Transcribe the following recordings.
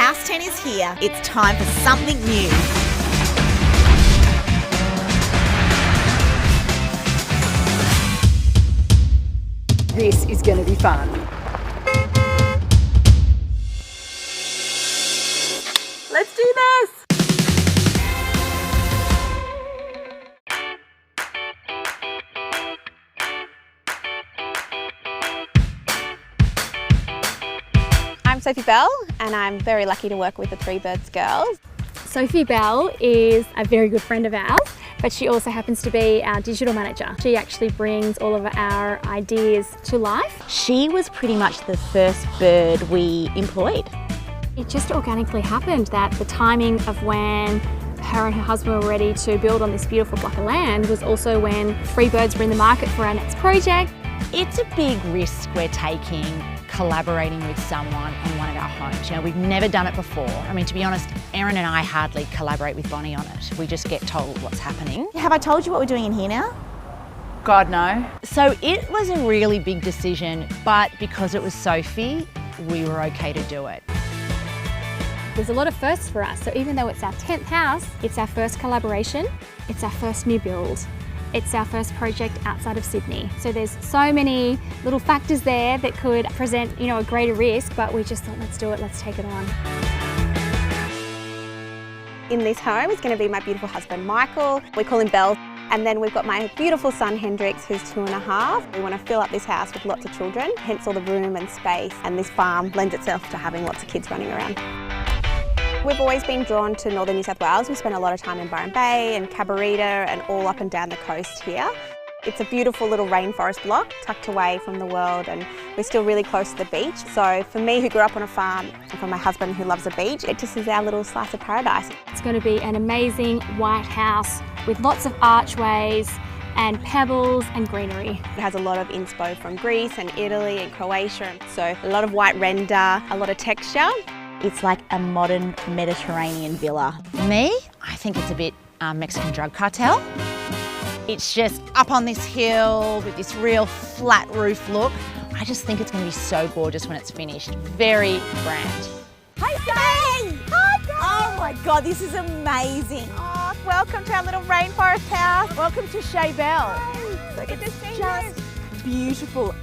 House 10 is here. It's time for something new. This is going to be fun. Let's do this. I'm Sophie Bell and I'm very lucky to work with the Three Birds girls. Sophie Bell is a very good friend of ours, but she also happens to be our digital manager. She actually brings all of our ideas to life. She was pretty much the first bird we employed. It just organically happened that the timing of when her and her husband were ready to build on this beautiful block of land was also when Three Birds were in the market for our next project. It's a big risk we're taking, collaborating with someone on one of our homes. You know, we've never done it before. I mean, to be honest, Erin and I hardly collaborate with Bonnie on it. We just get told what's happening. Have I told you what we're doing in here now? God, no. So it was a really big decision, but because it was Sophie, we were okay to do it. There's a lot of firsts for us, so even though it's our 10th house, it's our first collaboration, it's our first new build. It's our first project outside of Sydney. So there's so many little factors there that could present, you know, a greater risk, but we just thought, let's do it, let's take it on. In this home is going to be my beautiful husband Michael. We call him Bell. And then we've got my beautiful son Hendrix, who's 2.5. We want to fill up this house with lots of children, hence all the room and space. And this farm lends itself to having lots of kids running around. We've always been drawn to northern New South Wales. We spent a lot of time in Byron Bay and Cabarita and all up and down the coast here. It's a beautiful little rainforest block tucked away from the world, and we're still really close to the beach. So for me, who grew up on a farm, and for my husband who loves the beach, it just is our little slice of paradise. It's going to be an amazing white house with lots of archways and pebbles and greenery. It has a lot of inspo from Greece and Italy and Croatia. So a lot of white render, a lot of texture. It's like a modern Mediterranean villa. Me, I think it's a bit Mexican drug cartel. It's just up on this hill with this real flat roof look. I just think it's going to be so gorgeous when it's finished. Very grand. Hi, Faye! Hi, Faye! Oh my God, this is amazing. Oh, welcome to our little rainforest house. Welcome to Shea Bell. So good to see Just beautiful.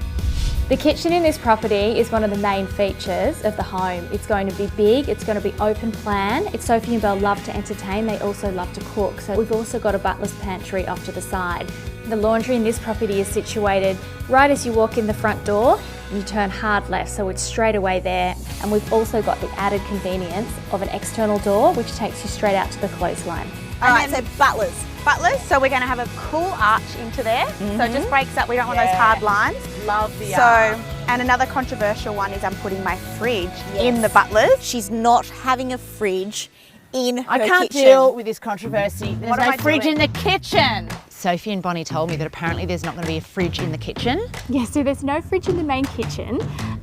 The kitchen in this property is one of the main features of the home. It's going to be big, it's going to be open plan. Sophie and Belle love to entertain, they also love to cook. So we've also got a Butlers pantry off to the side. The laundry in this property is situated right as you walk in the front door and you turn hard left, so it's straight away there. And we've also got the added convenience of an external door which takes you straight out to the clothesline. All right, so Butlers. Butlers, so we're going to have a cool arch into there. So it just breaks up, we don't want those hard lines. Love the arch. And another controversial one is I'm putting my fridge in the Butlers. She's not having a fridge in her I can't kitchen. deal with this controversy. There's What am no I fridge doing? in the kitchen. Sophie and Bonnie told me that apparently there's not going to be a fridge in the kitchen. Yeah, so there's no fridge in the main kitchen,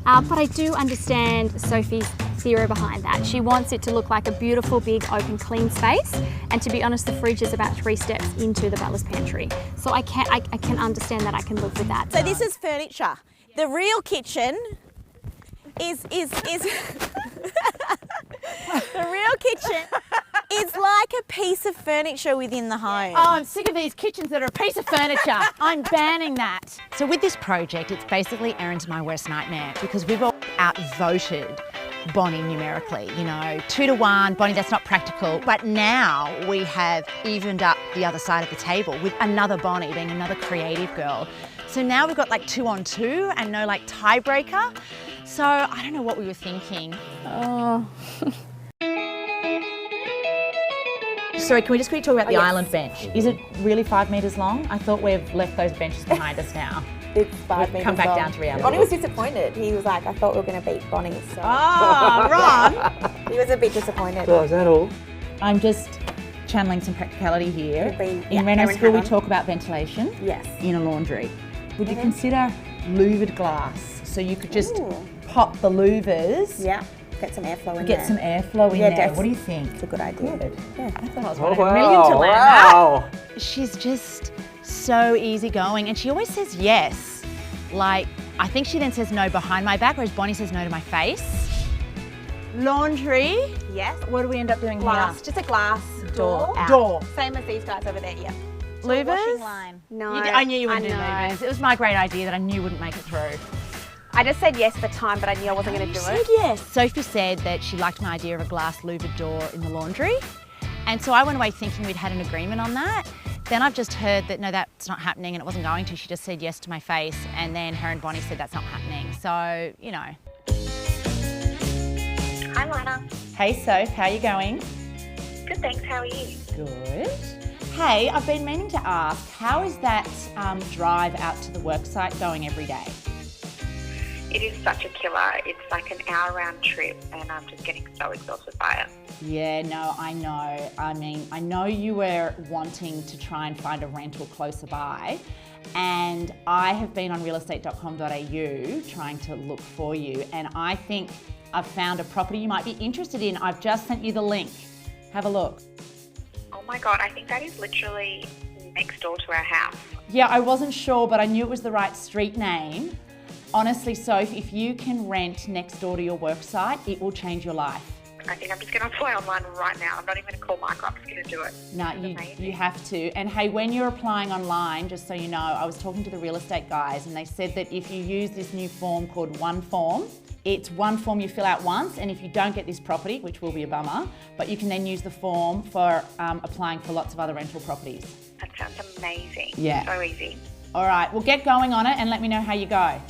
but I do understand Sophie's theory behind that. She wants it to look like a beautiful, big, open, clean space. And to be honest, the fridge is about 3 steps into the Butlers pantry. So I can understand that, I can live with that. So this is furniture. The real kitchen is the real kitchen is like a piece of furniture within the home. Oh, I'm sick of these kitchens that are a piece of furniture. I'm banning that. So with this project, it's basically Erin's my worst nightmare because we've all outvoted Bonnie numerically, you know, 2-to-1, Bonnie, that's not practical. But now we have evened up the other side of the table with another Bonnie being another creative girl. So now we've got like 2-on-2 and no like tiebreaker. So I don't know what we were thinking. Oh. Sorry, can we just quickly talk about the island bench? Is it really 5 metres long? I thought we've left those benches behind us now. It's 5 metres Come back long. down to reality. Bonnie was disappointed. He was like, I thought we were going to beat Bonnie. So Oh, Ron. he was a bit disappointed. Oh, is that all? I'm just channeling some practicality here. Could be, In yeah, Reno Erin School, we had on. talk about ventilation Yes. in a laundry. Would you consider louvered glass? So you could just Ooh. pop the louvers, Yeah. Get some airflow in there. get some airflow in Yeah, there. What do you think? It's a good idea. Good. Yeah. I thought I was Oh, one of a million to wow, learn that. wow. She's just so easygoing and she always says yes. Like, I think she then says no behind my back, whereas Bonnie says no to my face. Laundry. Yes. What do we end up doing Glass, just a glass door. Out. Door. Same as these guys over there, yeah. Louvers. Line. No. I knew you wouldn't do know. louvers. It was my great idea that I knew wouldn't make it through. I just said yes at the time, but I knew I wasn't going to do it. Yes. Sophie said that she liked my idea of a glass louvered door in the laundry. And so I went away thinking we'd had an agreement on that. Then I've just heard that no, that's not happening and it wasn't going to. She just said yes to my face. And then her and Bonnie said that's not happening. So, you know. Hi, Lana. Hey, Soph, how are you going? Good, thanks. How are you? Good. Hey, I've been meaning to ask, how is that drive out to the worksite going every day? It is such a killer. It's like an hour round trip and I'm just getting so exhausted by it. Yeah, no, I know. I mean, I know you were wanting to try and find a rental closer by, and I have been on realestate.com.au trying to look for you, and I think I've found a property you might be interested in. I've just sent you the link. Have a look. Oh my God, I think that is literally next door to our house. Yeah, I wasn't sure, but I knew it was the right street name. Honestly, Soph, if you can rent next door to your worksite, it will change your life. I think I'm just going to apply online right now. I'm not even going to call Michael. I'm just going to do it. No, you have to. And hey, when you're applying online, just so you know, I was talking to the real estate guys and they said that if you use this new form called One Form, it's one form you fill out once, and if you don't get this property, which will be a bummer, but you can then use the form for applying for lots of other rental properties. That sounds amazing. Yeah. So easy. All right, well, get going on it and let me know how you go.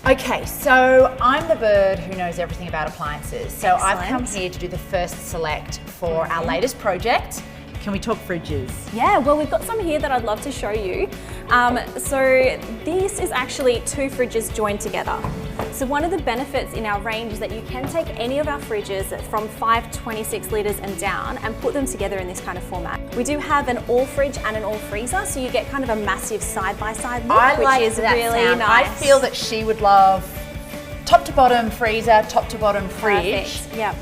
Okay, so I'm the bird who knows everything about appliances. So I've come here to do the first select for our latest project. Can we talk fridges? Yeah, well, we've got some here that I'd love to show you. So this is actually two fridges joined together. So one of the benefits in our range is that you can take any of our fridges from 526 litres and down and put them together in this kind of format. We do have an all fridge and an all freezer, so you get kind of a massive side-by-side look, which is really nice. I feel that she would love top to bottom freezer, top to bottom fridge. Perfect. Yep.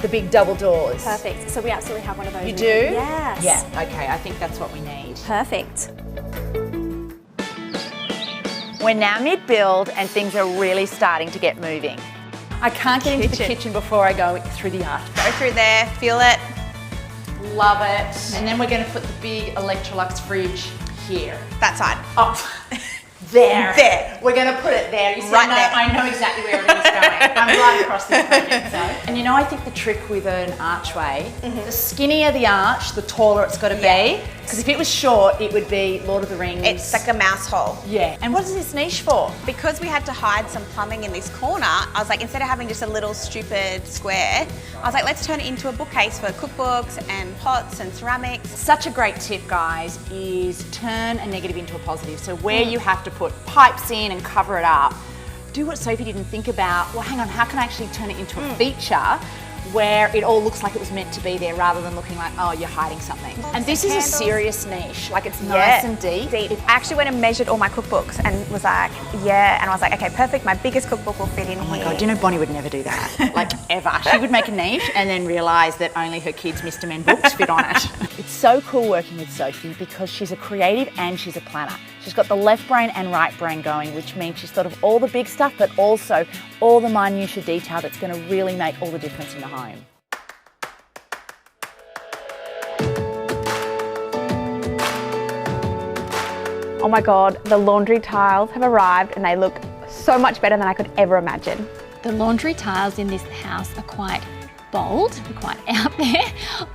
The big double doors. Perfect. So we absolutely have one of those. You in do? here. Yes. Yeah, okay, I think that's what we need. Perfect. We're now mid-build and things are really starting to get moving. I can't get into the kitchen before I go through the arch. Go through there, feel it. Love it. And then we're going to put the big Electrolux fridge here. That side. Oh, there. There. We're going to put it there. You see, Right there. I know exactly where everything's going. I'm right across this project zone. And you know, I think the trick with an archway, the skinnier the arch, the taller it's got to be. Because if it was short, it would be Lord of the Rings. It's like a mouse hole. Yeah. And what is this niche for? Because we had to hide some plumbing in this corner, I was like, instead of having just a little stupid square, I was like, let's turn it into a bookcase for cookbooks and pots and ceramics. Such a great tip, guys, is turn a negative into a positive. So where you have to put pipes in and cover it up, do what Sophie didn't think about. Well, hang on, how can I actually turn it into a feature where it all looks like it was meant to be there rather than looking like, oh, you're hiding something. And this is a serious niche, like it's nice and deep. I actually went and measured all my cookbooks and was like, yeah, and I was like, okay, perfect, my biggest cookbook will fit in here. Oh my God, do you know Bonnie would never do that, like ever. She would make a niche and then realise that only her kids' Mr. Men books fit on it. It's so cool working with Sophie because she's a creative and she's a planner. She's got the left brain and right brain going, which means she's thought of all the big stuff, but also all the minutiae detail that's going to really make all the difference in the home. Oh my God, the laundry tiles have arrived and they look so much better than I could ever imagine. The laundry tiles in this house are quite bold, quite out there.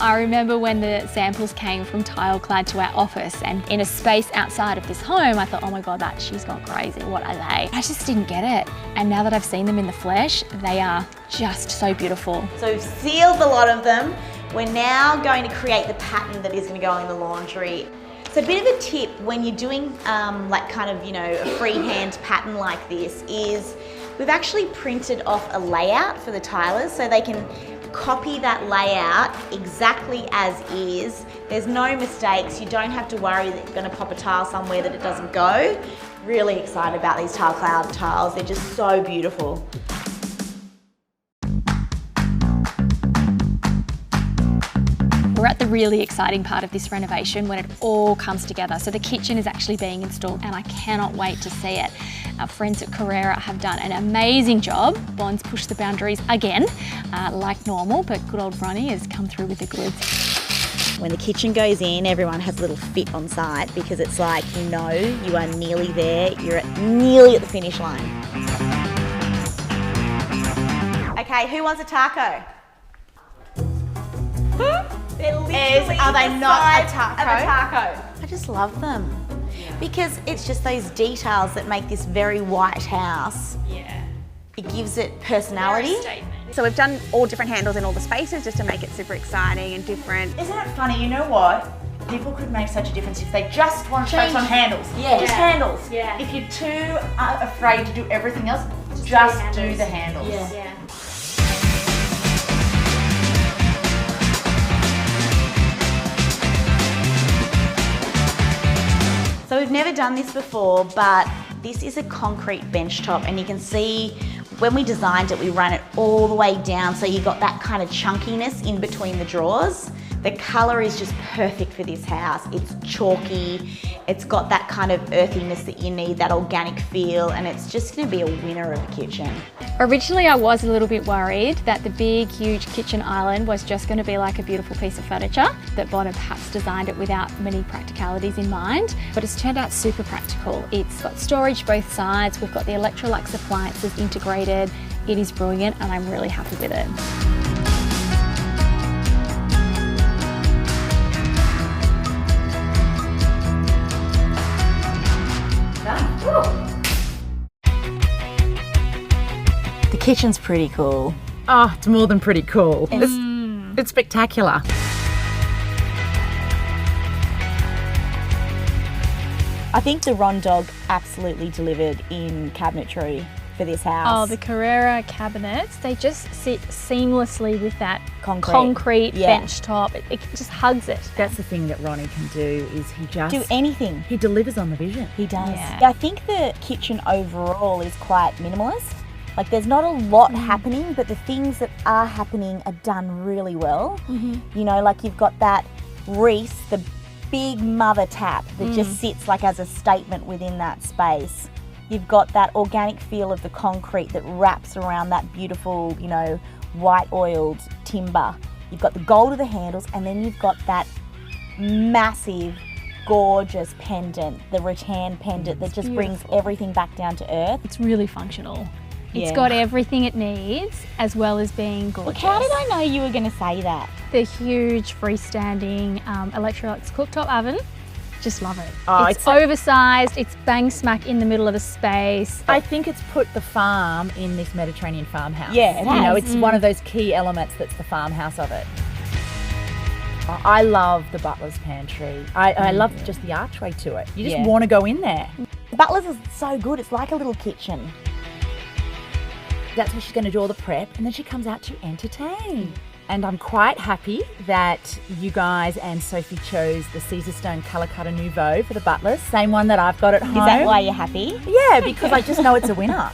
I remember when the samples came from Tileclad to our office, and in a space outside of this home, I thought, oh my God, she's gone crazy, what are they? I just didn't get it. And now that I've seen them in the flesh, they are just so beautiful. So we've sealed a lot of them. We're now going to create the pattern that is going to go in the laundry. So a bit of a tip when you're doing like kind of, you know, a freehand pattern like this is we've actually printed off a layout for the tilers so they can copy that layout exactly as is. There's no mistakes. You don't have to worry that you're going to pop a tile somewhere that it doesn't go. Really excited about these Tileclad tiles. They're just so beautiful. We're at the really exciting part of this renovation when it all comes together. So the kitchen is actually being installed and I cannot wait to see it. Our friends at Carrera have done an amazing job. Bond's pushed the boundaries again, like normal, but good old Ronnie has come through with the goods. When the kitchen goes in, everyone has a little fit on site because it's like, you know, you are nearly there, nearly at the finish line. Okay, who wants a taco? They're literally Are they the not a size taco? of a taco. I just love them because it's just those details that make this very white house. Yeah. It gives it personality. So we've done all different handles in all the spaces just to make it super exciting and different. Isn't it funny? You know what? People could make such a difference if they just want to focus on handles. Yeah. Just handles. Yeah. If you're too afraid to do everything else, just do the handles. Yeah. So we've never done this before, but this is a concrete bench top, and you can see when we designed it, we ran it all the way down so you got that kind of chunkiness in between the drawers. The colour is just perfect for this house. It's chalky, it's got that kind of earthiness that you need, that organic feel, and it's just going to be a winner of a kitchen. Originally, I was a little bit worried that the big, huge kitchen island was just going to be like a beautiful piece of furniture, that Bond had perhaps designed it without many practicalities in mind, but it's turned out super practical. It's got storage both sides, we've got the Electrolux appliances integrated. It is brilliant and I'm really happy with it. The kitchen's pretty cool. Oh, it's more than pretty cool. It's spectacular. I think the Ron Dog absolutely delivered in cabinetry for this house. Oh, the Carrera cabinets, they just sit seamlessly with that Concrete. bench top. It just hugs it. That's the thing that Ronnie can do, is he just Do anything. he delivers on the vision. He does. Yeah. I think the kitchen overall is quite minimalist. Like there's not a lot happening, but the things that are happening are done really well. You know, like you've got that Reese, the big mother tap that just sits like as a statement within that space. You've got that organic feel of the concrete that wraps around that beautiful, you know, white oiled timber. You've got the gold of the handles, and then you've got that massive, gorgeous pendant, the rattan pendant that just brings everything back down to earth. It's really functional. It's Yeah. got everything it needs, as well as being Look, gorgeous. how did I know you were going to say that? The huge freestanding Electrolux cooktop oven. Just love it. Oh, it's oversized, it's bang smack in the middle of a space. I think it's put the farm in this Mediterranean farmhouse. Yeah, it You know, has. it's one of those key elements that's the farmhouse of it. I love the Butlers pantry. I love just the archway to it. You just Yeah. want to go in there. The Butlers is so good. It's like a little kitchen. That's where she's going to do all the prep, and then she comes out to entertain. And I'm quite happy that you guys and Sophie chose the Caesar Stone Colour Cutter Nouveau for the Butlers, same one that I've got at home. Is that why you're happy? Yeah, because I just know it's a winner.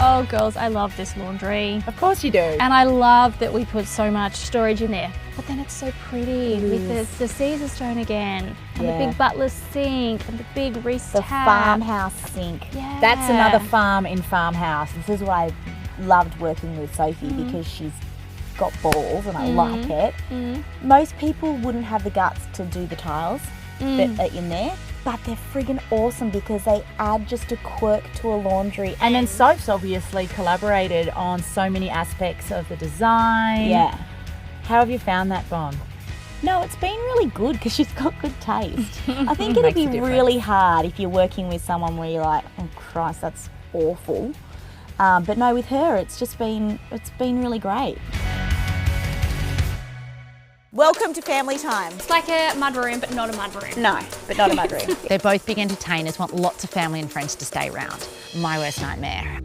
Oh girls, I love this laundry. Of course you do. And I love that we put so much storage in there. But then it's so pretty with the Caesar stone again, and the big Butlers sink, and the big Reese The tap. farmhouse sink. Yeah. That's another farm in farmhouse. This is why I loved working with Sophie, because she's got balls and I like it. Most people wouldn't have the guts to do the tiles that are in there, but they're friggin' awesome because they add just a quirk to a laundry. And then Soph's obviously collaborated on so many aspects of the design. Yeah. How have you found that, Bon? No, it's been really good because she's got good taste. I think it'd Makes be a difference. really hard if you're working with someone where you're like, oh Christ, that's awful. But no, with her, it's been really great. Welcome to family time. It's like a mudroom, but not a mudroom. No, but not a mudroom. They're both big entertainers, want lots of family and friends to stay around. My worst nightmare.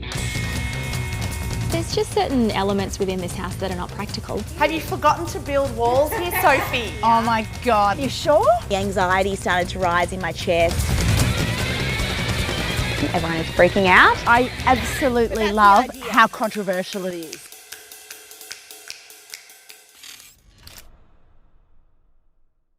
There's just certain elements within this house that are not practical. Have you forgotten to build walls here, Sophie? Oh my God. You sure? The anxiety started to rise in my chest. Everyone is freaking out. I absolutely love how controversial it is.